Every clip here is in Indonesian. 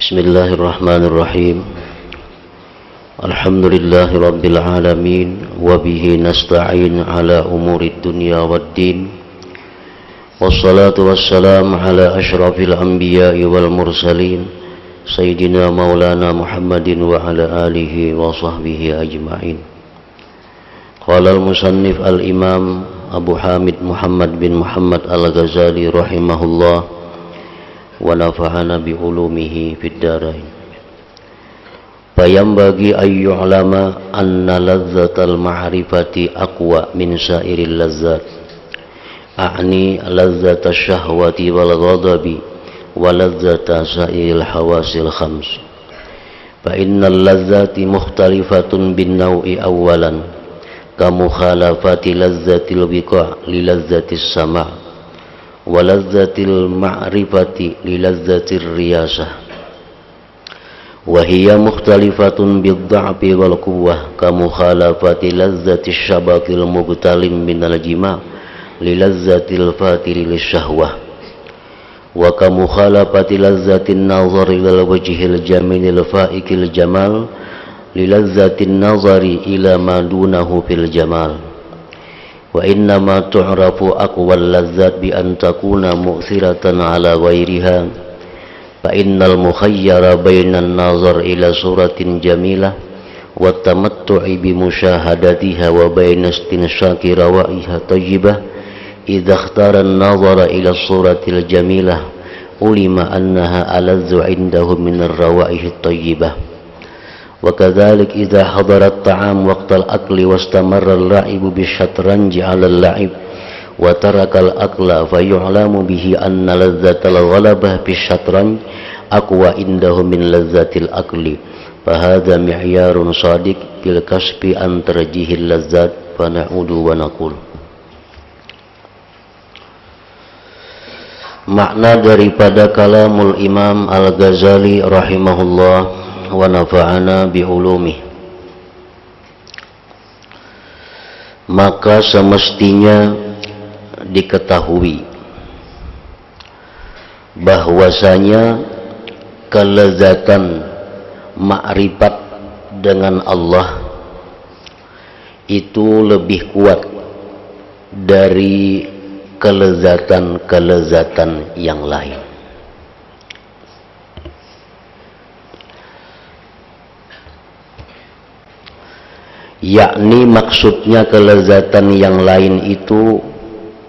Bismillahirrahmanirrahim. Alhamdulillahi rabbil alamin, wa bihi nasta'in ala umurid dunya waddin. Wassalatu wassalamu ala asyrafil anbiya'i wal mursalin, Sayyidina maulana Muhammadin wa ala alihi wa sahbihi ajma'in. Qala al-musannif al-imam Abu Hamid Muhammad bin Muhammad al-Ghazali rahimahullah wa nafa'ana bi ulumihi fid darain. Fayambagi ayyu'lama anna lazzatal ma'rifati aqwa min sairil lazzat, a'ni lazzata syahwati wal ghadabi wa lazzata sairil hawasil khams. Fa innal lazzati mukhtalifatun bin naw'i awwalan ka mukhalafati lazzatil wiqa' li lazzatis sama' wa lazzatil ma'rifati li lazzatir riyasah, wa hiya mukhtalifatun bid-dha'fi wal quwwah ka mukhalafati lazzatis syabakil mubtalim minal jima' li lazzatil fatiri lisyahwah, wa ka mukhalafati lazzatin nazari ila wajhil jamilil fa'ikil jamal li lazzatin nazari ila ma dunahu fil jamal. Wa innama tu'rafu aqwal lazzat bi an takuna mu'thiratan ala ghairiha, fa innal mukhayyara bainan nazar ila suratin jamilah wa tamattu'i bi musyahadatiha wa baina istinsyaqi rawaiha tayyibah. Idza ikhtara an-nazara ila suratil jamilah ulima annaha alazzu 'indahu min ar-rawaihi tayyibah. وكذلك إذا حضر الطعام وقت الأكل واستمر اللعب بالشطرنج على اللعب وترك الأكل فيعلم به أن لذة الغلبة بالشطرنج أقوى عنده من لذة الأكل، فهذا معيار صادق بالكشف عن ترجيح اللذات. فنعود ونقول makna daripada kalamul Imam Al-Ghazali rahimahullah wa nafa'ana bi ulumih. Maka semestinya diketahui bahwasanya kelezatan makrifat dengan Allah itu lebih kuat dari kelezatan-kelezatan yang lain. Yakni maksudnya kelezatan yang lain itu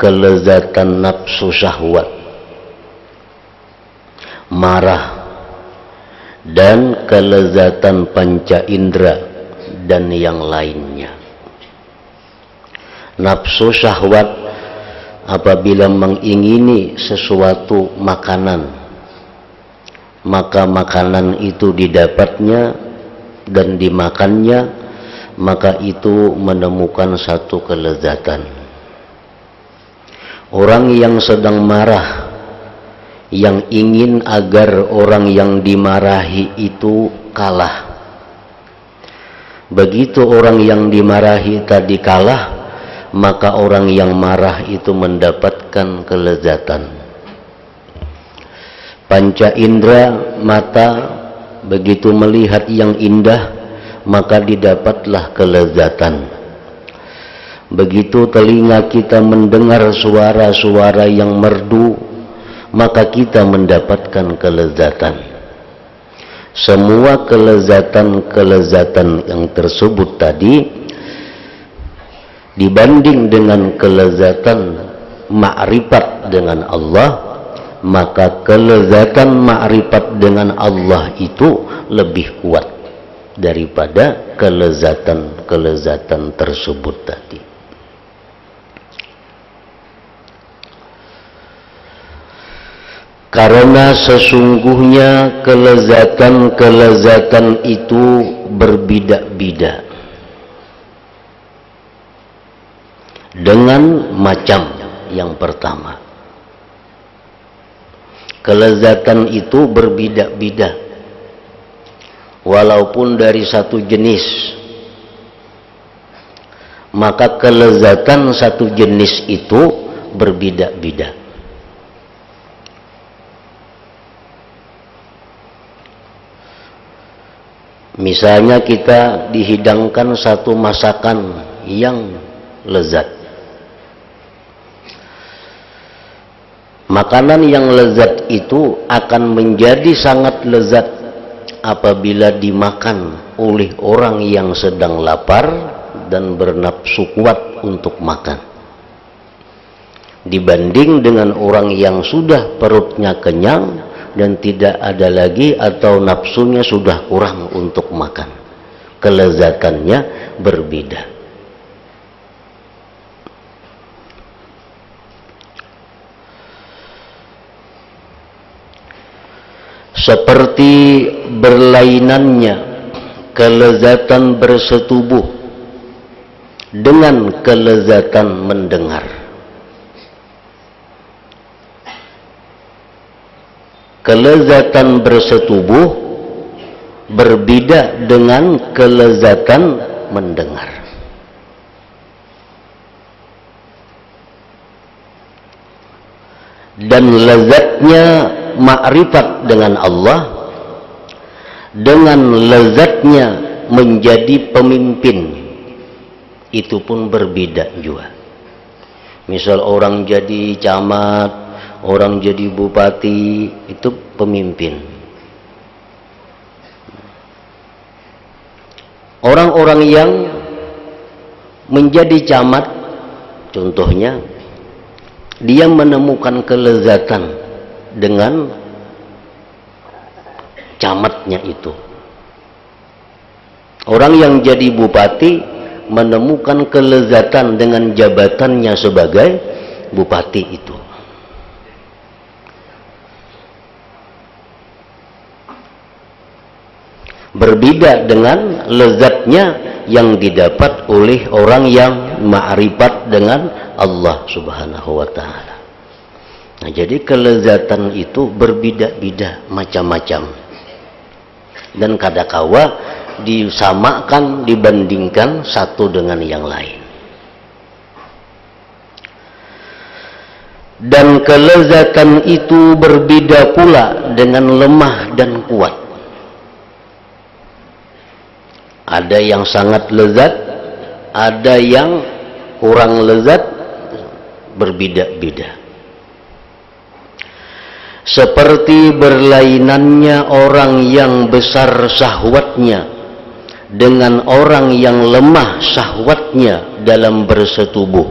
kelezatan nafsu syahwat, marah, dan kelezatan panca indera dan yang lainnya. Nafsu syahwat apabila mengingini sesuatu makanan, maka makanan itu didapatnya dan dimakannya, maka itu menemukan satu kelezatan. Orang yang sedang marah, yang ingin agar orang yang dimarahi itu kalah. Begitu orang yang dimarahi tadi kalah, maka orang yang marah itu mendapatkan kelezatan. Panca indera mata begitu melihat yang indah, maka didapatlah kelezatan. Begitu telinga kita mendengar suara-suara yang merdu, maka kita mendapatkan kelezatan. Semua kelezatan-kelezatan yang tersebut tadi dibanding dengan kelezatan makrifat dengan Allah, maka kelezatan makrifat dengan Allah itu lebih kuat daripada kelezatan-kelezatan tersebut tadi. Karena sesungguhnya kelezatan-kelezatan itu berbeda-beda dengan macam yang pertama. Kelezatan itu berbeda-beda walaupun dari satu jenis, maka kelezatan satu jenis itu berbeda-beda. Misalnya kita dihidangkan satu masakan yang lezat. Makanan yang lezat itu akan menjadi sangat lezat apabila dimakan oleh orang yang sedang lapar dan bernafsu kuat untuk makan, dibanding dengan orang yang sudah perutnya kenyang dan tidak ada lagi atau nafsunya sudah kurang untuk makan. Kelezatannya berbeda. Seperti berlainannya kelezatan bersetubuh dengan kelezatan mendengar. Kelezatan bersetubuh berbeda dengan kelezatan mendengar. Dan lezatnya ma'rifat dengan Allah dengan lezatnya menjadi pemimpin itu pun berbeda juga. Misal orang jadi camat, orang jadi bupati, itu pemimpin. Orang-orang yang menjadi camat, contohnya, dia menemukan kelezatan dengan camatnya itu. Orang yang jadi bupati menemukan kelezatan dengan jabatannya sebagai bupati itu. Berbeda dengan lezatnya yang didapat oleh orang yang ma'rifat dengan Allah Subhanahu wa ta'ala. Nah, jadi kelezatan itu berbeda-beda macam-macam. Dan kadangkala disamakan, dibandingkan satu dengan yang lain. Dan kelezatan itu berbeda pula dengan lemah dan kuat. Ada yang sangat lezat, ada yang kurang lezat, berbeda-beda. Seperti berlainannya orang yang besar syahwatnya dengan orang yang lemah syahwatnya dalam bersetubuh,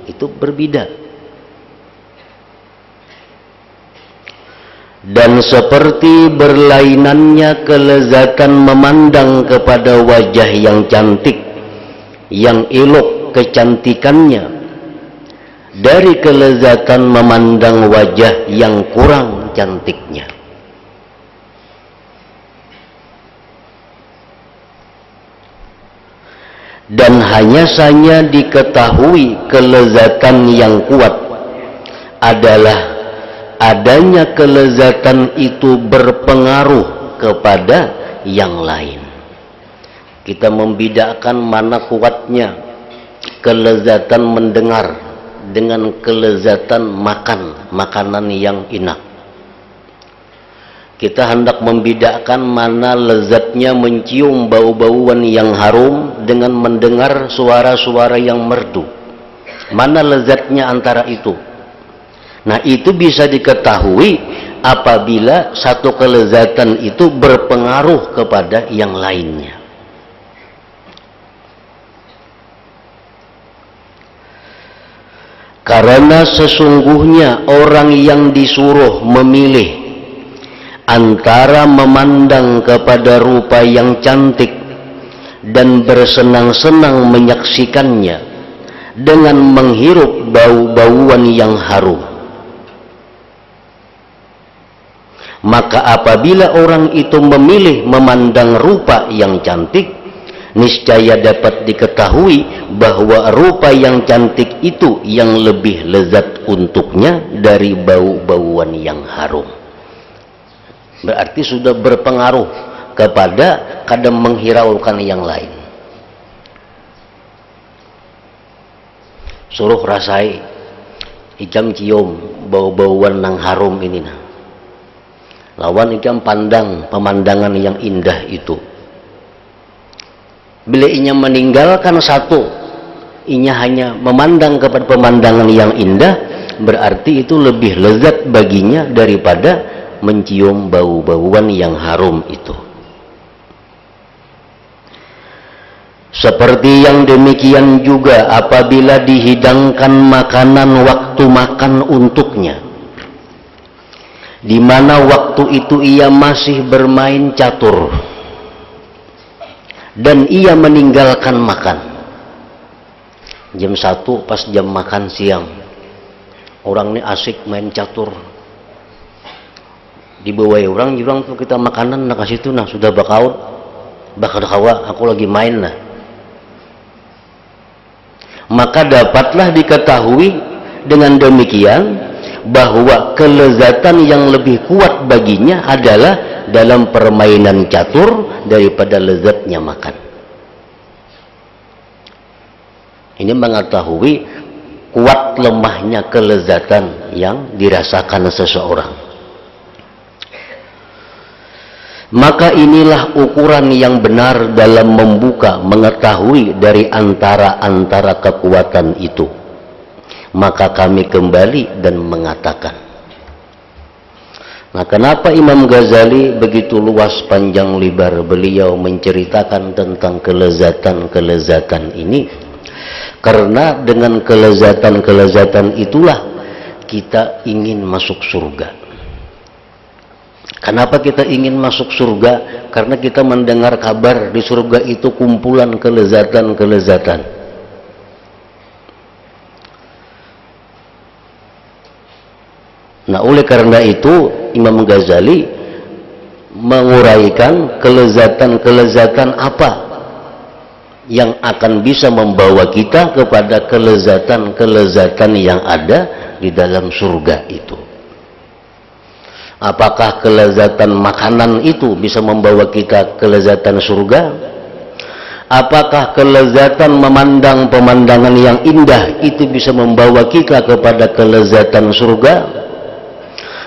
itu berbeda. Dan seperti berlainannya kelezatan memandang kepada wajah yang cantik, yang elok kecantikannya, dari kelezatan memandang wajah yang kurang cantiknya. Dan hanya saja diketahui kelezatan yang kuat adalah adanya kelezatan itu berpengaruh kepada yang lain. Kita membedakan mana kuatnya kelezatan mendengar dengan kelezatan makan makanan yang enak. Kita hendak membedakan mana lezatnya mencium bau-bauan yang harum dengan mendengar suara-suara yang merdu. Mana lezatnya antara itu? Nah, itu bisa diketahui apabila satu kelezatan itu berpengaruh kepada yang lainnya. Karena sesungguhnya orang yang disuruh memilih antara memandang kepada rupa yang cantik dan bersenang-senang menyaksikannya dengan menghirup bau-bauan yang harum, maka apabila orang itu memilih memandang rupa yang cantik, niscaya dapat diketahui bahwa rupa yang cantik itu yang lebih lezat untuknya dari bau-bauan yang harum. Berarti sudah berpengaruh kepada kadang menghiraukan yang lain. Suruh rasai, ikam cium bau-bauan yang harum ini lawan ikam pandang pemandangan yang indah itu. Bila inya meninggalkan satu, inya hanya memandang kepada pemandangan yang indah, berarti itu lebih lezat baginya daripada mencium bau-bauan yang harum itu. Seperti yang demikian juga apabila dihidangkan makanan waktu makan untuknya, di mana waktu itu ia masih bermain catur dan ia meninggalkan makan. Jam 1 pas jam makan siang, orang ini asik main catur, dibawai orang tuh kita makanan nak kasih tuh, nah sudah bakal kawa aku lagi main lah. Maka dapatlah diketahui dengan demikian bahwa kelezatan yang lebih kuat baginya adalah dalam permainan catur daripada lezatnya makan. Ini mengetahui kuat lemahnya kelezatan yang dirasakan seseorang. Maka inilah ukuran yang benar dalam membuka, mengetahui dari antara kekuatan itu. Maka kami kembali dan mengatakan, nah kenapa Imam Ghazali begitu luas panjang lebar beliau menceritakan tentang kelezatan-kelezatan ini? Karena dengan kelezatan-kelezatan itulah kita ingin masuk surga. Kenapa kita ingin masuk surga? Karena kita mendengar kabar di surga itu kumpulan kelezatan-kelezatan. Nah, oleh karena itu Imam Ghazali menguraikan kelezatan-kelezatan apa yang akan bisa membawa kita kepada kelezatan-kelezatan yang ada di dalam surga itu. Apakah kelezatan makanan itu bisa membawa kita kelezatan surga? Apakah kelezatan memandang pemandangan yang indah itu bisa membawa kita kepada kelezatan surga?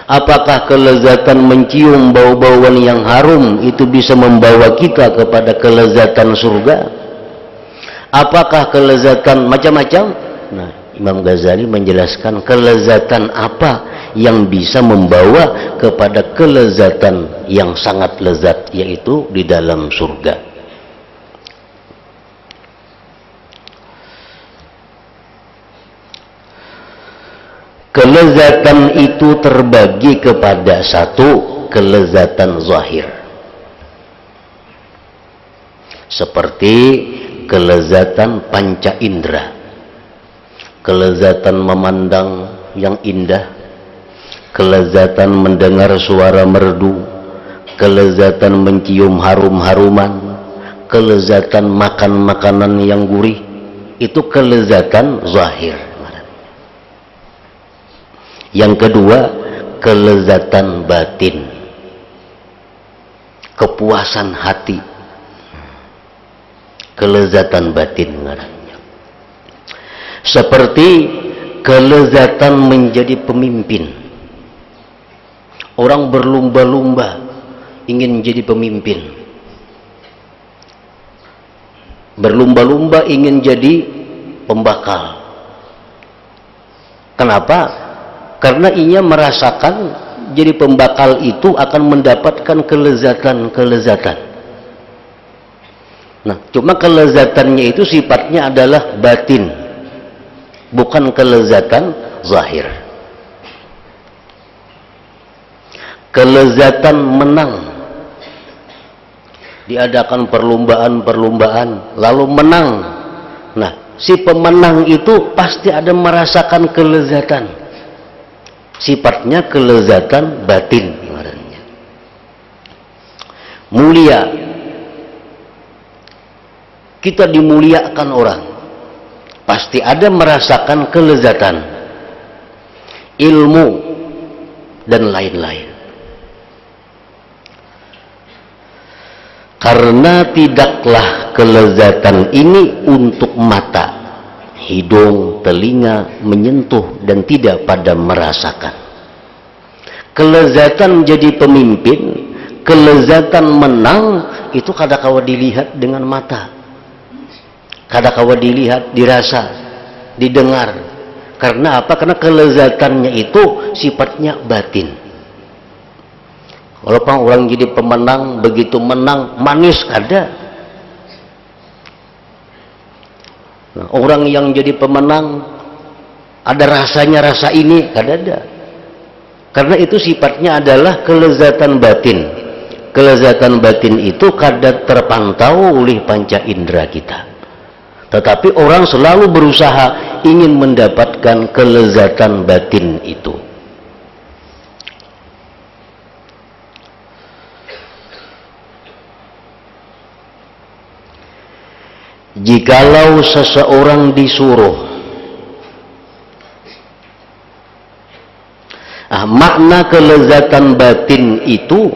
Apakah kelezatan mencium bau-bauan yang harum itu bisa membawa kita kepada kelezatan surga? Apakah kelezatan macam-macam? Nah, Imam Ghazali menjelaskan kelezatan apa yang bisa membawa kepada kelezatan yang sangat lezat, yaitu di dalam surga. Kelezatan itu terbagi kepada satu, kelezatan zahir, seperti kelezatan panca indera, kelezatan memandang yang indah, kelezatan mendengar suara merdu, kelezatan mencium harum-haruman, kelezatan makan makanan yang gurih. Itu kelezatan zahir. Yang kedua, kelezatan batin, kepuasan hati, kelezatan batin ngarannya. Seperti kelezatan menjadi pemimpin. Orang berlumba-lumba ingin jadi pemimpin, berlumba-lumba ingin jadi pembakal. Kenapa? Karena ia merasakan jadi pembakal itu akan mendapatkan kelezatan-kelezatan. Nah, cuma kelezatannya itu sifatnya adalah batin, bukan kelezatan zahir. Kelezatan menang, diadakan perlombaan-perlombaan lalu menang. Nah, si pemenang itu pasti ada merasakan kelezatan. Sifatnya kelezatan batin. Mulia, kita dimuliakan orang, pasti ada merasakan kelezatan. Ilmu dan lain-lain. Karena tidaklah kelezatan ini untuk mata, hidung, telinga menyentuh dan tidak pada merasakan. Kelezatan menjadi pemimpin, kelezatan menang itu kadang-kala dilihat dengan mata. kadakawa dilihat, dirasa, didengar. Karena apa? Karena kelezatannya itu sifatnya batin. Walaupun orang jadi pemenang, begitu menang manis ada. Nah, orang yang jadi pemenang ada rasanya, rasa ini ada. Karena itu sifatnya adalah kelezatan batin. Kelezatan batin itu kadang terpantau oleh panca indera kita. Tetapi orang selalu berusaha ingin mendapatkan kelezatan batin itu. Jikalau seseorang disuruh, makna kelezatan batin itu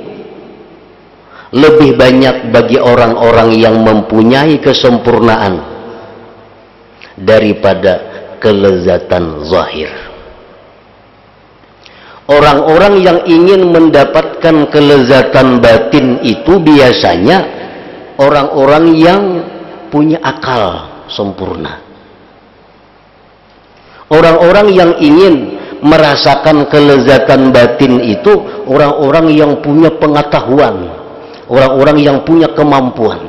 lebih banyak bagi orang-orang yang mempunyai kesempurnaan daripada kelezatan zahir. Orang-orang yang ingin mendapatkan kelezatan batin itu biasanya orang-orang yang punya akal sempurna. Orang-orang yang ingin merasakan kelezatan batin itu orang-orang yang punya pengetahuan, orang-orang yang punya kemampuan.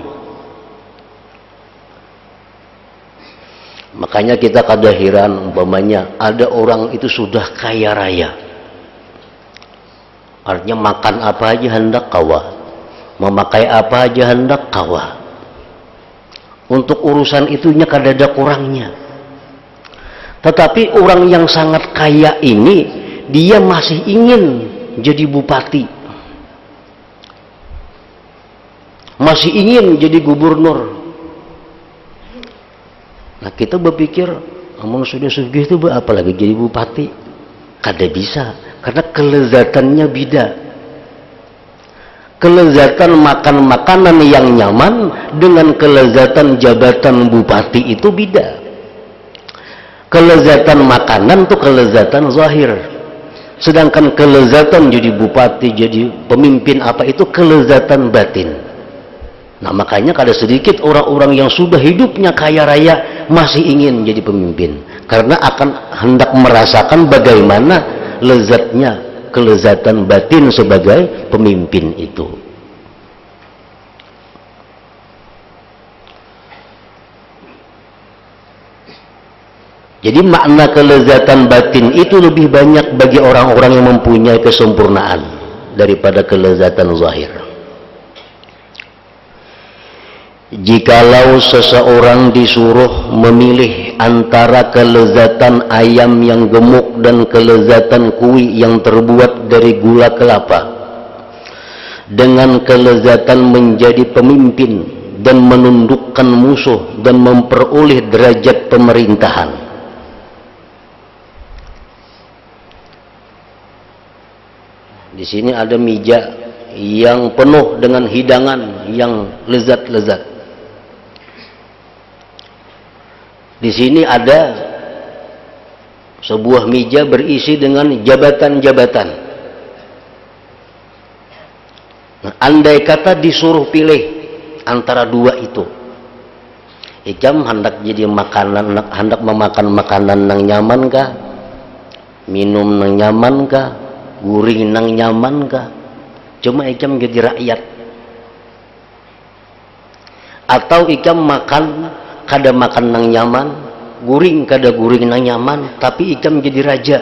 Makanya kita kadang heran, umpamanya ada orang itu sudah kaya raya, artinya makan apa aja hendak kawa, memakai apa aja hendak kawa. Untuk urusan itunya kadang ada kurangnya. Tetapi orang yang sangat kaya ini, dia masih ingin jadi bupati, masih ingin jadi gubernur. Nah kita berpikir, amun sudah sugih itu apalagi jadi bupati? Kada bisa, karena kelezatannya beda. Kelezatan makan makanan yang nyaman dengan kelezatan jabatan bupati itu beda. Kelezatan makanan itu kelezatan zahir, sedangkan kelezatan jadi bupati, jadi pemimpin apa itu kelezatan batin. Nah makanya kada sedikit orang-orang yang sudah hidupnya kaya raya masih ingin jadi pemimpin, karena akan hendak merasakan bagaimana lezatnya kelezatan batin sebagai pemimpin itu. Jadi makna kelezatan batin itu lebih banyak bagi orang-orang yang mempunyai kesempurnaan daripada kelezatan zahir. Jikalau seseorang disuruh memilih antara kelezatan ayam yang gemuk dan kelezatan kuih yang terbuat dari gula kelapa, dengan kelezatan menjadi pemimpin dan menundukkan musuh dan memperoleh derajat pemerintahan, di sini ada meja yang penuh dengan hidangan yang lezat-lezat. Di sini ada sebuah meja berisi dengan jabatan-jabatan. Nah, andai kata disuruh pilih antara dua itu, ikam hendak jadi makanan, hendak memakan makanan nang nyaman kah, minum nang nyaman kah, gurih nang nyaman kah? Cuma ikam jadi rakyat, atau ikam makan kada makan nang nyaman, guring kada guring nang nyaman, tapi ikam jadi raja.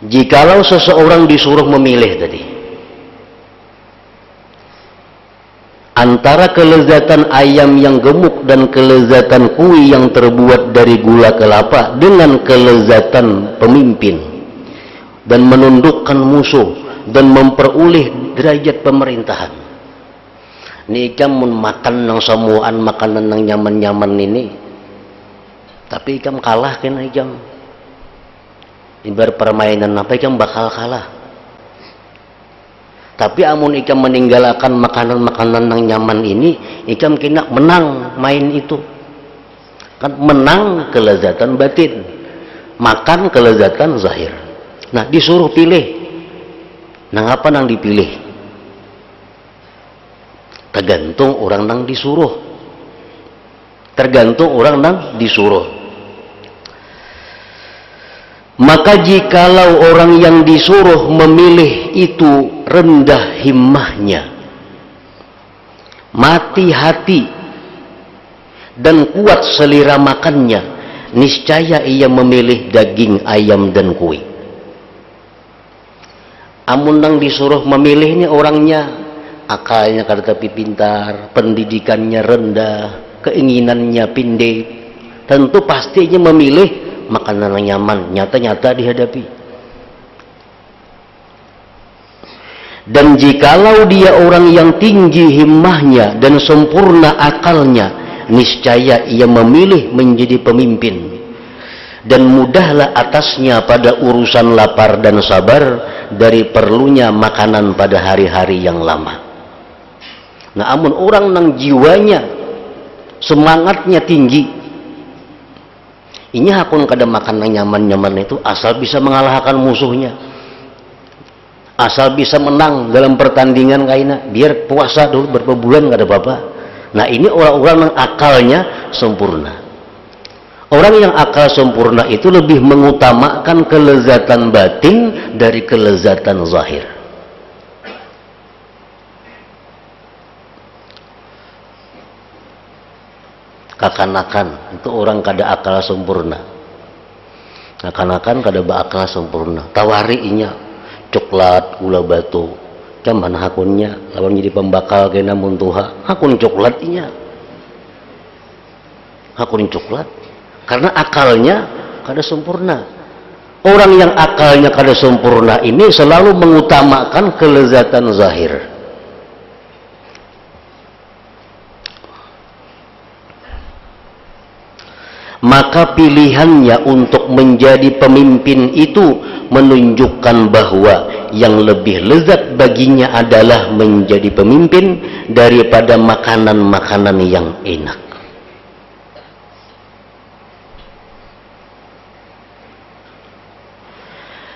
Jikalau seseorang disuruh memilih tadi antara kelezatan ayam yang gemuk dan kelezatan kuih yang terbuat dari gula kelapa dengan kelezatan pemimpin dan menundukkan musuh dan memperoleh derajat pemerintahan, ini ikam makan nang semuaan makanan nang nyaman-nyaman ini, tapi ikam kalah kena ikam. Ibarat permainan apa, ikam bakal kalah. Tapi amun ikam meninggalkan makanan-makanan nang nyaman ini, ikam kena menang main itu. Kan menang kelezatan batin, makan kelezatan zahir. Nah disuruh pilih, nang apa nang dipilih? Tergantung orang nang disuruh. Tergantung orang nang disuruh. Maka jikalau orang yang disuruh memilih itu rendah himmahnya, mati hati, dan kuat selera makannya, niscaya ia memilih daging ayam dan kue. Amun nang disuruh memilih ini orangnya akalnya kada tapi pintar, pendidikannya rendah, keinginannya pendek, tentu pastinya memilih makanan yang nyaman, nyata-nyata dihadapi. Dan jikalau dia orang yang tinggi himmahnya dan sempurna akalnya, niscaya ia memilih menjadi pemimpin, dan mudahlah atasnya pada urusan lapar dan sabar dari perlunya makanan pada hari-hari yang lama. Nah, amun orang nang jiwanya semangatnya tinggi, ini hakun kada makan nang nyaman-nyaman itu asal bisa mengalahkan musuhnya, asal bisa menang dalam pertandingan kaina, biar puasa dulu berapa bulan kada apa-apa. Nah, ini orang-orang yang akalnya sempurna. Orang yang akal sempurna itu lebih mengutamakan kelezatan batin dari kelezatan zahir. Kakanakan itu orang kada akal sempurna. Kakanakan kada beakal sempurna. Tawari inya coklat gula batu. Cuman hakunnya lawan jadi pembakal kena muntuha, hakun coklat inya. Hakun coklat. Karena akalnya kada sempurna. Orang yang akalnya kada sempurna ini selalu mengutamakan kelezatan zahir. Maka pilihannya untuk menjadi pemimpin itu menunjukkan bahwa yang lebih lezat baginya adalah menjadi pemimpin daripada makanan-makanan yang enak.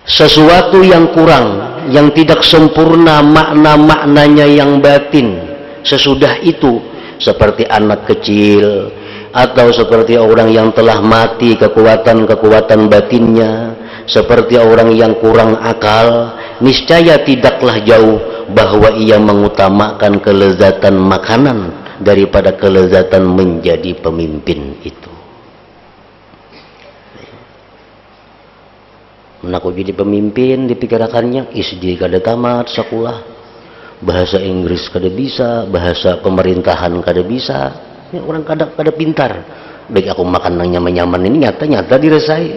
Sesuatu yang kurang, yang tidak sempurna makna-maknanya yang batin, sesudah itu seperti anak kecil atau seperti orang yang telah mati kekuatan-kekuatan batinnya, seperti orang yang kurang akal, niscaya tidaklah jauh bahwa ia mengutamakan kelezatan makanan daripada kelezatan menjadi pemimpin itu. Menaku jadi pemimpin dipikirakannya, SD kada tamat sekolah, bahasa Inggris kada bisa, bahasa pemerintahan kada bisa. Ini orang kada pintar. Baik aku makan nang nyaman-nyaman ini nyata-nyata dirasai.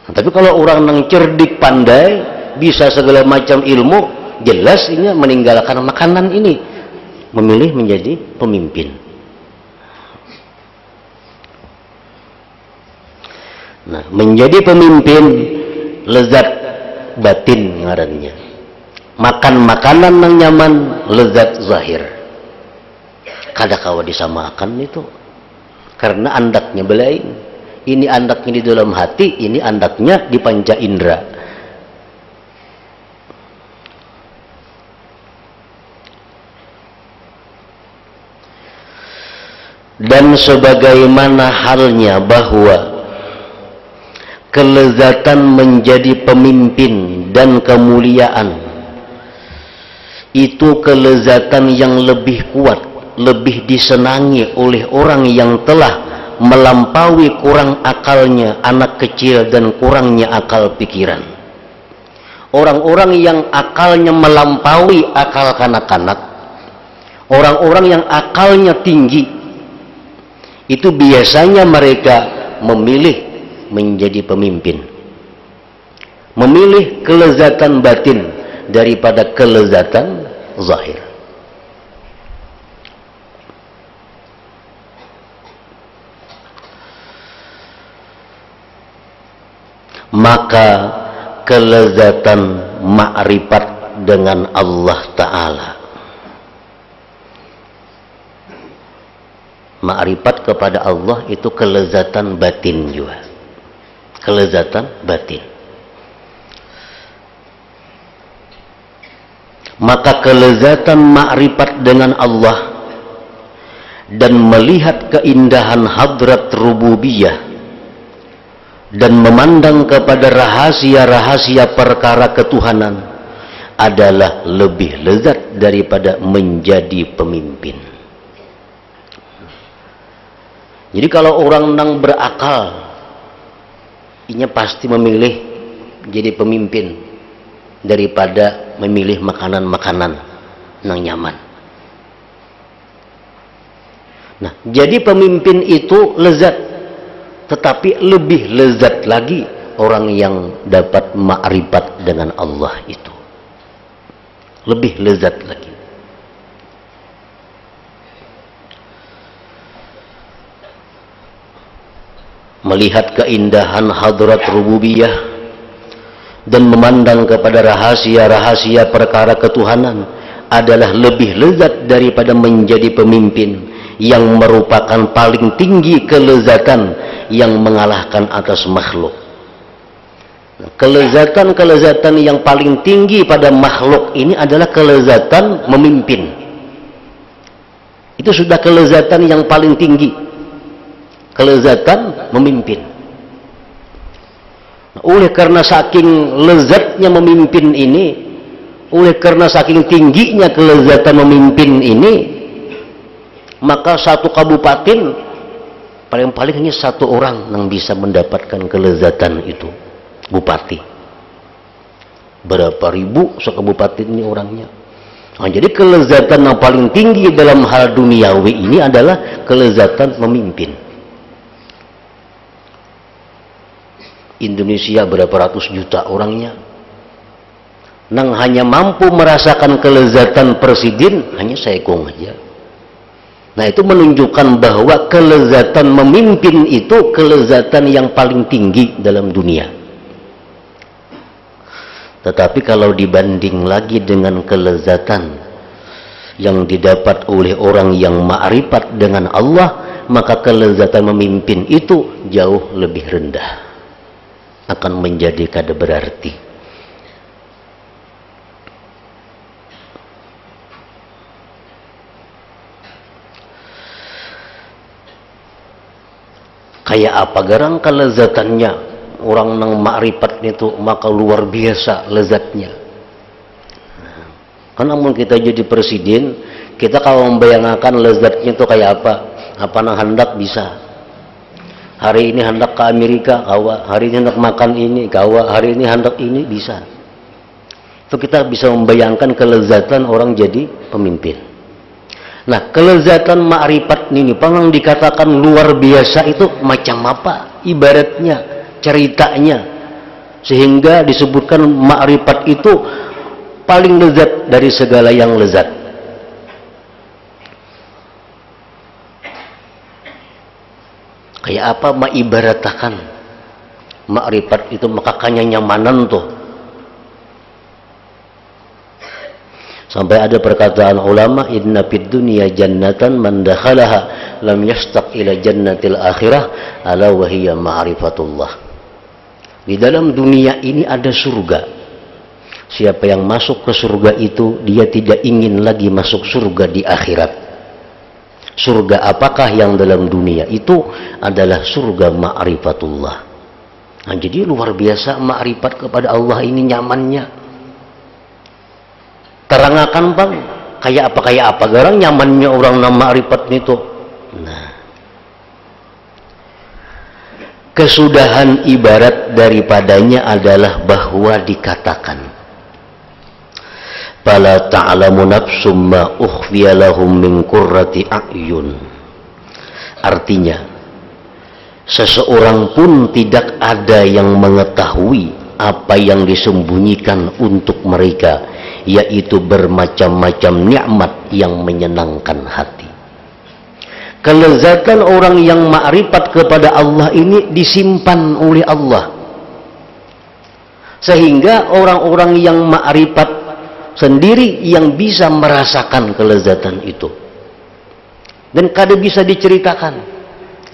Nah, tapi kalau orang nang cerdik pandai, bisa segala macam ilmu, jelas ini meninggalkan makanan ini, memilih menjadi pemimpin. Nah, menjadi pemimpin lezat batin ngarannya. Makan makanan nang nyaman, lezat zahir. Kada kawa disamakan itu, karena andaknya belain. Ini andaknya di dalam hati, ini andaknya di panca indera. Dan sebagaimana halnya bahwa kelezatan menjadi pemimpin dan kemuliaan itu kelezatan yang lebih kuat, lebih disenangi oleh orang yang telah melampaui kurang akalnya anak kecil dan kurangnya akal pikiran. Orang-orang yang akalnya melampaui akal kanak-kanak, orang-orang yang akalnya tinggi, itu biasanya mereka memilih menjadi pemimpin, memilih kelezatan batin daripada kelezatan zahir. Maka kelezatan ma'rifat dengan Allah Ta'ala, ma'rifat kepada Allah itu kelezatan batin juga, kelezatan batin. Maka kelezatan ma'rifat dengan Allah dan melihat keindahan hadrat rububiyah dan memandang kepada rahasia-rahasia perkara ketuhanan adalah lebih lezat daripada menjadi pemimpin. Jadi kalau orang nang berakal, inya pasti memilih jadi pemimpin daripada memilih makanan-makanan nang nyaman. Nah, jadi pemimpin itu lezat, tetapi lebih lezat lagi orang yang dapat ma'rifat dengan Allah itu. Lebih lezat lagi. Melihat keindahan hadrat rububiyah dan memandang kepada rahasia-rahasia perkara ketuhanan adalah lebih lezat daripada menjadi pemimpin yang merupakan paling tinggi kelezatan yang mengalahkan atas makhluk. Kelezatan-kelezatan yang paling tinggi pada makhluk ini adalah kelezatan memimpin. Itu sudah kelezatan yang paling tinggi. Kelezatan memimpin. Oleh karena saking lezatnya memimpin ini, oleh karena saking tingginya kelezatan memimpin ini, maka satu kabupaten paling-paling hanya satu orang yang bisa mendapatkan kelezatan itu, bupati. Berapa ribu sekabupaten ini orangnya. Nah, jadi kelezatan yang paling tinggi dalam hal duniawi ini adalah kelezatan memimpin. Indonesia berapa ratus juta orangnya, nang hanya mampu merasakan kelezatan presiden hanya seekong aja. Nah, itu menunjukkan bahwa kelezatan memimpin itu kelezatan yang paling tinggi dalam dunia. Tetapi kalau dibanding lagi dengan kelezatan yang didapat oleh orang yang ma'rifat dengan Allah, maka kelezatan memimpin itu jauh lebih rendah, akan menjadi kada berarti. Kayak apa garang kelezatannya orang nang ma'rifat itu, maka luar biasa lezatnya. Kan namun kita jadi presiden, kita kalau membayangkan lezatnya itu kayak apa nang hendak bisa. Hari ini hendak ke Amerika, kawa. Hari ini hendak makan ini, kawa. Hari ini hendak ini, bisa. Itu kita bisa membayangkan kelezatan orang jadi pemimpin. Nah, kelezatan ma'rifat ini, pengang dikatakan luar biasa itu macam apa ibaratnya, ceritanya, sehingga disebutkan ma'rifat itu paling lezat dari segala yang lezat. Kayak apa maibaratakan ma'rifat itu, maka kanya nyamanan tuh. Sampai ada perkataan ulama, inna fid dunya jannatan man dakhalaha lam yashtaq ila jannatil akhirah ala wa hiya ma'rifatullah. Di dalam dunia ini ada surga. Siapa yang masuk ke surga itu, dia tidak ingin lagi masuk surga di akhirat. Surga apakah yang dalam dunia itu adalah surga ma'rifatullah. Nah, jadi luar biasa ma'rifat kepada Allah ini nyamannya. Terangakan bang, kayak apa garang nyamannya orang nama ma'rifat itu. Nah, kesudahan ibarat daripadanya adalah bahwa dikatakan fala ta'lamu nafsum ma ukhfiya lahum min qurrati a'yun. Artinya, seseorang pun tidak ada yang mengetahui apa yang disembunyikan untuk mereka, yaitu bermacam-macam nikmat yang menyenangkan hati. Kelezatan orang yang ma'rifat kepada Allah ini disimpan oleh Allah, sehingga orang-orang yang ma'rifat sendiri yang bisa merasakan kelezatan itu, dan kada bisa diceritakan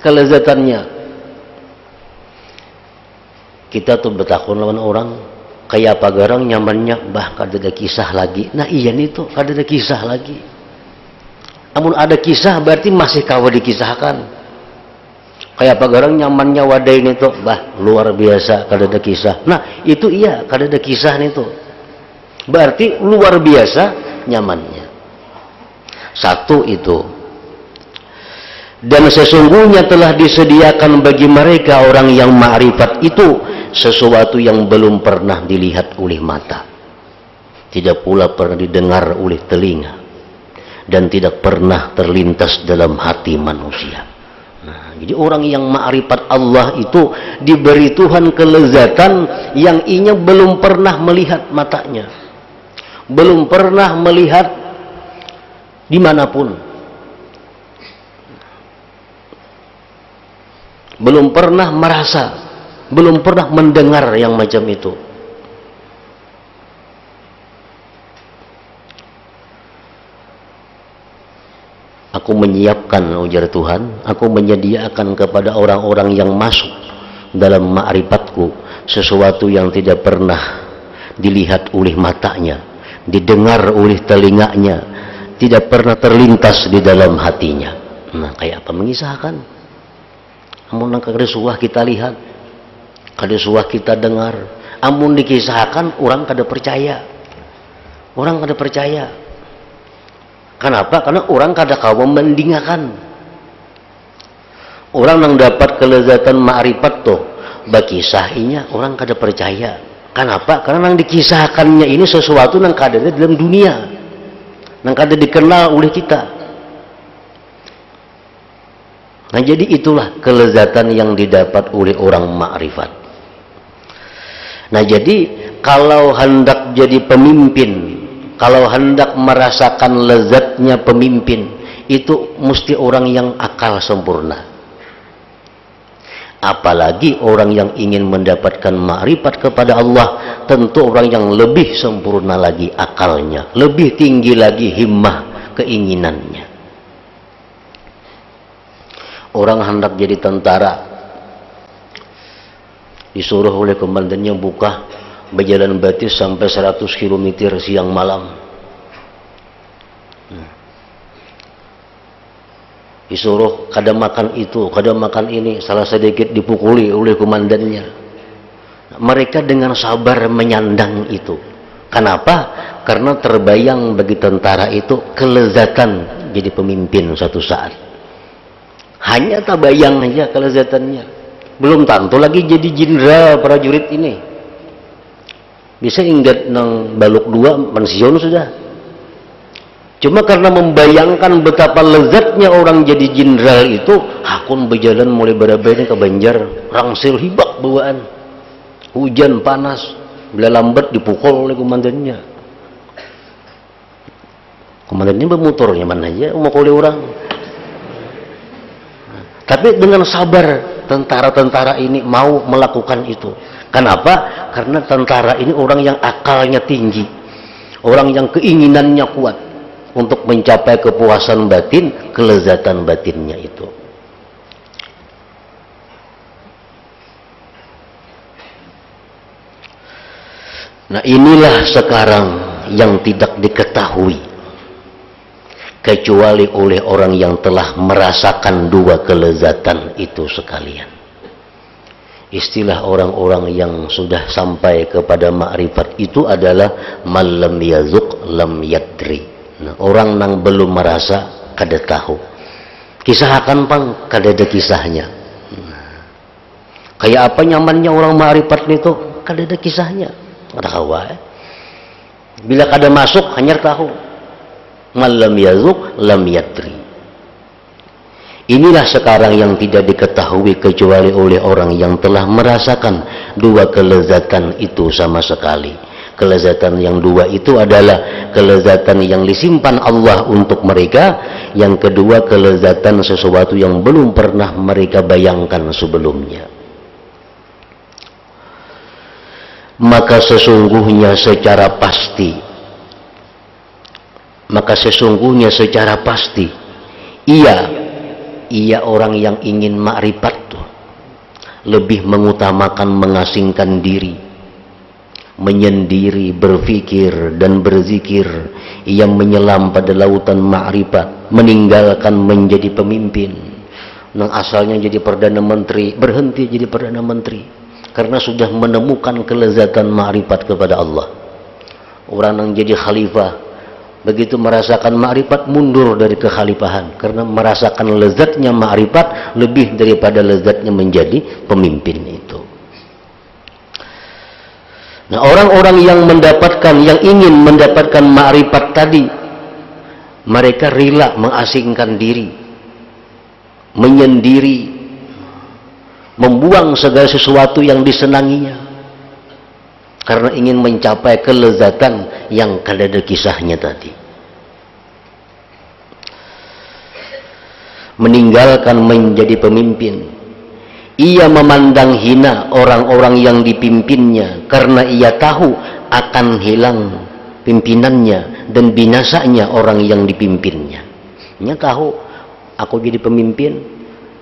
kelezatannya. Kita tuh bertakun lawan orang, kayak apa garang nyamannya bah kada ada kisah lagi. Nah iya nih tuh kada ada kisah lagi. Namun ada kisah berarti masih kawa dikisahkan. Kayak apa garang nyamannya wadah ini tuh bah luar biasa kada ada kisah. Nah itu iya kada ada kisah nih tuh. Berarti luar biasa nyamannya. Satu itu. Dan sesungguhnya telah disediakan bagi mereka orang yang ma'rifat itu sesuatu yang belum pernah dilihat oleh mata, tidak pula pernah didengar oleh telinga, dan tidak pernah terlintas dalam hati manusia. Nah, jadi orang yang ma'rifat Allah itu diberi Tuhan kelezatan yang inya belum pernah melihat matanya, belum pernah melihat dimanapun, belum pernah merasa, belum pernah mendengar yang macam itu. Aku menyiapkan, ujar Tuhan, aku menyediakan kepada orang-orang yang masuk dalam ma'rifatku sesuatu yang tidak pernah dilihat oleh matanya, didengar oleh telinganya, tidak pernah terlintas di dalam hatinya. Nah, kayak apa mengisahkan? Amun kada suah kita lihat, kada suah kita dengar, amun dikisahkan orang kada percaya. Orang kada percaya. Kenapa? Karena orang kada kawa mendingakan. Orang yang dapat kelezatan ma'rifat tuh bakisahnya orang kada percaya. Kenapa? Karena yang dikisahkannya ini sesuatu yang kada ada dalam dunia, yang kada dikenal oleh kita. Nah jadi itulah kelezatan yang didapat oleh orang ma'rifat. Nah jadi kalau hendak jadi pemimpin, kalau hendak merasakan lezatnya pemimpin, itu mesti orang yang akal sempurna. Apalagi orang yang ingin mendapatkan ma'rifat kepada Allah, tentu orang yang lebih sempurna lagi akalnya, lebih tinggi lagi himmah keinginannya. Orang hendak jadi tentara, disuruh oleh komandannya buka berjalan batis sampai 100 km siang malam. Disuruh kada makan itu, kada makan ini, salah sedikit dipukuli oleh komandannya. Mereka dengan sabar menyandang itu. Kenapa? Karena terbayang bagi tentara itu kelezatan jadi pemimpin suatu saat. Hanya tabayang aja kelezatannya. Belum tentu lagi jadi jenderal prajurit ini. Bisa ingat nang baluk 2 pensiun sudah. Cuma karena membayangkan betapa lezatnya orang jadi jenderal itu, hakun berjalan mulai berabainya ke Banjar, rangsir hibak bawaan. Hujan panas, bila lambat dipukul oleh komandannya. Komandannya bermotornya mana aja, mau oleh orang. Tapi dengan sabar tentara-tentara ini mau melakukan itu. Kenapa? Karena tentara ini orang yang akalnya tinggi, orang yang keinginannya kuat untuk mencapai kepuasan batin, kelezatan batinnya itu. Nah inilah sekarang yang tidak diketahui kecuali oleh orang yang telah merasakan dua kelezatan itu sekalian. Istilah orang-orang yang sudah sampai kepada ma'rifat itu adalah malam yazuk lam yadri. Nah, orang yang belum merasa kada tahu. Kisahkan pang kada ada kisahnya. Kayak apa nyamannya orang ma'rifat itu kada ada kisahnya. Kada kawa. Bila kada masuk hanya tahu. Malam yazuk lam yadri. Inilah sekarang yang tidak diketahui kecuali oleh orang yang telah merasakan dua kelezatan itu sama sekali. Kelezatan yang dua itu adalah kelezatan yang disimpan Allah untuk mereka. Yang kedua kelezatan sesuatu yang belum pernah mereka bayangkan sebelumnya. Maka sesungguhnya secara pasti ia orang yang ingin ma'rifat tuh lebih mengutamakan mengasingkan diri, menyendiri, berfikir dan berzikir, ia menyelam pada lautan ma'rifat, meninggalkan menjadi pemimpin. Yang asalnya jadi perdana menteri, berhenti jadi perdana menteri karena sudah menemukan kelezatan ma'rifat kepada Allah. Orang yang jadi khalifah begitu merasakan ma'rifat, mundur dari kekhalifahan karena merasakan lezatnya ma'rifat lebih daripada lezatnya menjadi pemimpin itu. Nah, orang-orang yang ingin mendapatkan ma'rifat tadi, mereka rela mengasingkan diri, menyendiri, membuang segala sesuatu yang disenanginya karena ingin mencapai kelezatan yang ada kisahnya tadi. Meninggalkan menjadi pemimpin, ia memandang hina orang-orang yang dipimpinnya karena ia tahu akan hilang pimpinannya dan binasanya orang yang dipimpinnya. Ia tahu, aku jadi pemimpin,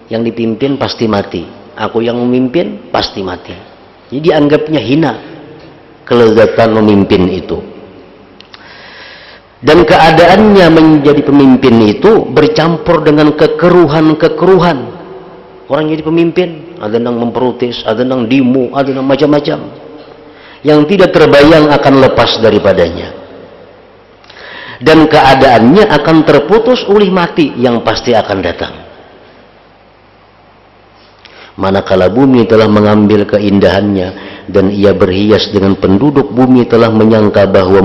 yang dipimpin pasti mati, aku yang memimpin pasti mati. Jadi anggapnya hina kelezatan memimpin itu. Dan keadaannya menjadi pemimpin itu bercampur dengan kekeruhan-kekeruhan. Orang jadi pemimpin, ada yang memprotes, ada yang demo, ada yang macam-macam yang tidak terbayang akan lepas daripadanya. Dan keadaannya akan terputus oleh mati yang pasti akan datang. Manakala bumi telah mengambil keindahannya dan ia berhias dengan penduduk bumi telah menyangka bahwa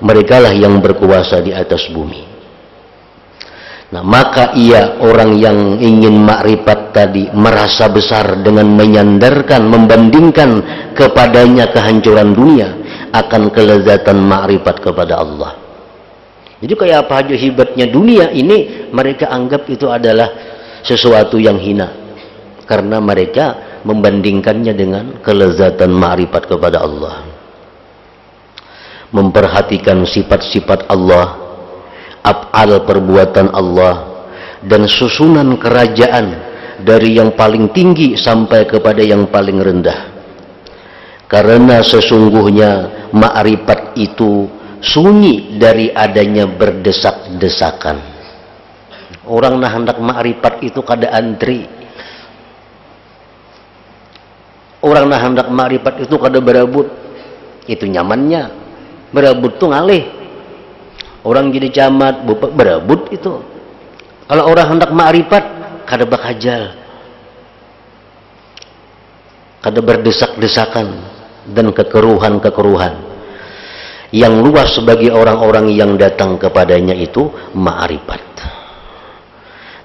merekalah yang berkuasa di atas bumi. Nah, maka ia, orang yang ingin makrifat tadi, merasa besar dengan menyandarkan, membandingkan kepadanya kehancuran dunia akan kelezatan makrifat kepada Allah. Jadi kayak apa aja hebatnya dunia ini, mereka anggap itu adalah sesuatu yang hina karena mereka membandingkannya dengan kelezatan makrifat kepada Allah. Memperhatikan sifat-sifat Allah, af'al perbuatan Allah, dan susunan kerajaan dari yang paling tinggi sampai kepada yang paling rendah. Karena sesungguhnya makrifat itu sunyi dari adanya berdesak-desakan. Orang nah hendak makrifat itu kada antri. Orang nah hendak makrifat itu kada berebut. Itu nyamannya. Berebut tuh ngalih. Orang jadi camat berebut itu. Kalau orang hendak makrifat kada bakajal, kada berdesak-desakan dan kekeruhan-kekeruhan yang luas bagi orang-orang yang datang kepadanya itu makrifat.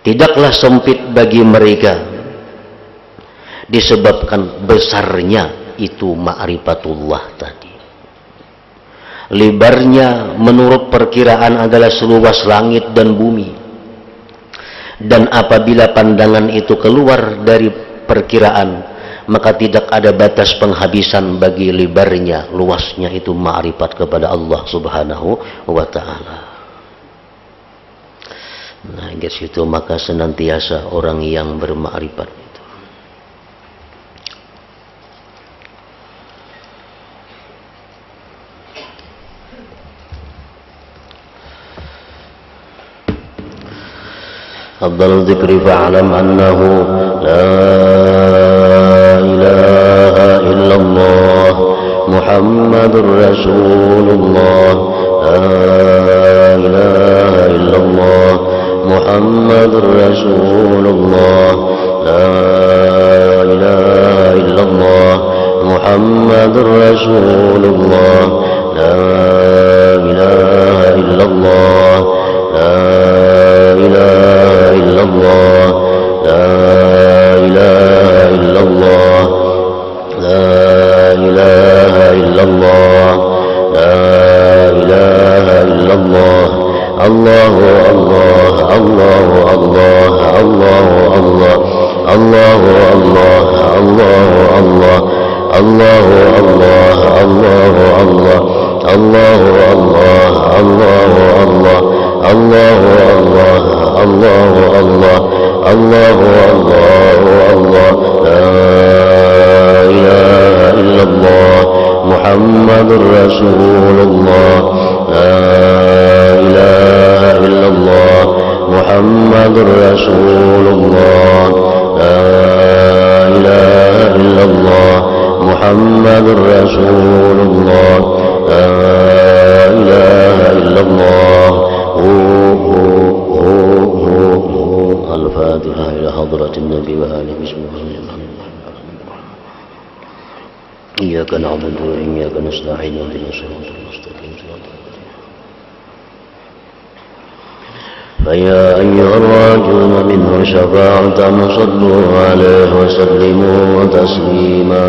Tidaklah sempit bagi mereka disebabkan besarnya itu ma'rifatullah tadi. Lebarnya menurut perkiraan adalah seluas langit dan bumi. Dan apabila pandangan itu keluar dari perkiraan, maka tidak ada batas penghabisan bagi lebarnya, luasnya itu ma'rifat kepada Allah Subhanahu wa ta'ala. Nah, hingga situ maka senantiasa orang yang bermakrifat itu afdal dzikri fa'lam annahu la ilaha illallah Muhammadur Rasulullah, la ilaha illallah Muhammadur Rasulullah, la ilaha illallah Muhammadur Rasulullah, la ilaha illallah, la ilaha illallah, la ilaha illallah, la ilaha illallah, la ilaha illallah. Allahu Allah, Allahu Allah, Allahu Allah, Allahu Allah, Allahu Allah, Allahu Allah, Allahu Allah, Allahu Allah, Allahu Allah, Allahu Allah, Allahu Allah, Allahu Allah, Allah, la ilaha illallah رسول الله لا إله إلا الله محمد رسول الله لا إله إلا الله محمد رسول الله لا إله إلا الله الفاتحة إلى حضرة النبي وآله بسم الله. إياك نعبد وإياك نستعين اهدنا الصراط المستقيم. فيا أيها الراجون منه شفاعة صلوا عليه وسلموا تسليما.